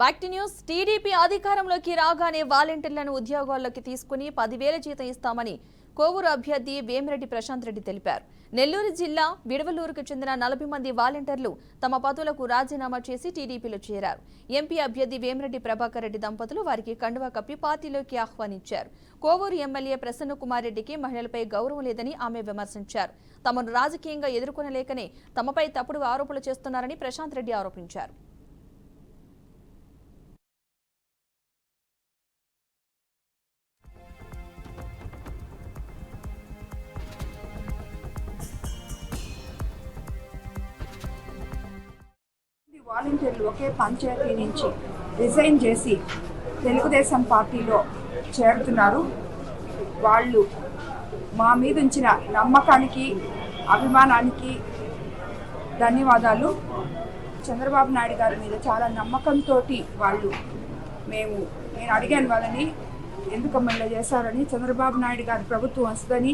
Back to news. TDP అధికారంలోకి రాగానే వాలంటీర్లను ఉద్యోగాల్లోకి తీసుకుని 10,000 జీతం ఇస్తామని కోవూరు అభ్యర్థి వేమిరెడ్డి ప్రశాంత్ రెడ్డి తెలిపారు. నెల్లూరు జిల్లా విడవలూరుకు చెందిన 40 మంది వాలంటీర్లు తమ పదవులకు రాజీనామా చేసి టీడీపీలో చేరారు. ఎంపీ అభ్యర్థి వేమిరెడ్డి ప్రభాకర్ రెడ్డి దంపతులు వారికి కండువా కప్పి పార్టీలోకి ఆహ్వానించారు. కోవూరు ఎమ్మెల్యే ప్రసన్న కుమార్ రెడ్డికి మహిళలపై గౌరవం లేదని ఆమె విమర్శించారు. తమను రాజకీయంగా ఎదుర్కొనలేకనే తమపై తప్పుడు ఆరోపణలు చేస్తున్నారని ప్రశాంత్ రెడ్డి ఆరోపించారు. వాలంటీర్లు ఒకే పంచాయతీ నుంచి రిజైన్ చేసి తెలుగుదేశం పార్టీలో చేరుతున్నారు. వాళ్ళు మా మీద ఉంచిన నమ్మకానికి, అభిమానానికి ధన్యవాదాలు. చంద్రబాబు నాయుడు గారి మీద చాలా నమ్మకంతో నేను అడిగాను వాళ్ళని ఎందుకమ్మా ఇలా చేశారని. చంద్రబాబు నాయుడు గారి ప్రభుత్వం వస్తుందని,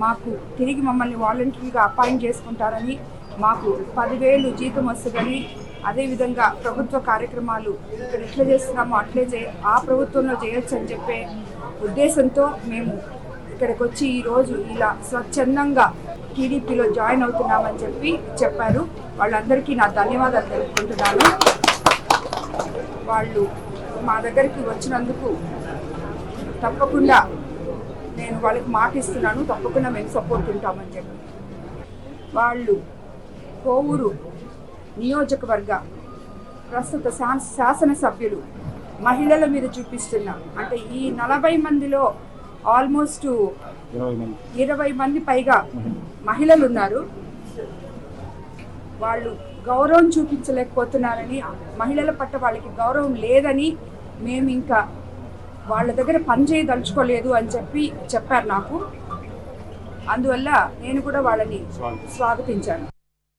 మాకు తిరిగి మమ్మల్ని వాలంటీర్గా అపాయింట్ చేసుకుంటారని, మాకు 10,000 జీతం వస్తుందని, అదేవిధంగా ప్రభుత్వ కార్యక్రమాలు ఇక్కడ ఎట్లా చేస్తున్నామో అట్లే ఆ ప్రభుత్వంలో చేయొచ్చు అని చెప్పే ఉద్దేశంతో మేము ఇక్కడికి వచ్చి ఈరోజు ఇలా స్వచ్ఛందంగా టీడీపీలో జాయిన్ అవుతున్నామని చెప్పారు. వాళ్ళందరికీ నా ధన్యవాదాలు తెలుపుకుంటున్నాను. వాళ్ళు మా దగ్గరికి వచ్చినందుకు తప్పకుండా నేను వాళ్ళకి మాట ఇస్తున్నాను, తప్పకుండా మేము సపోర్ట్ ఉంటామని చెప్పి. వాళ్ళు కోవూరు నియోజకవర్గ ప్రస్తుత శాసనసభ్యులు మహిళల మీద చూపిస్తున్న, అంటే ఈ 40 మందిలో ఆల్మోస్ట్ 20 మంది పైగా మహిళలు ఉన్నారు. వాళ్ళు గౌరవం చూపించలేకపోతున్నారని, మహిళల పట్ల వాళ్ళకి గౌరవం లేదని, మేము ఇంకా వాళ్ళ దగ్గర పనిచేయదలుచుకోలేదు అని చెప్పారు నాకు. అందువల్ల నేను కూడా వాళ్ళని స్వాగతించాను.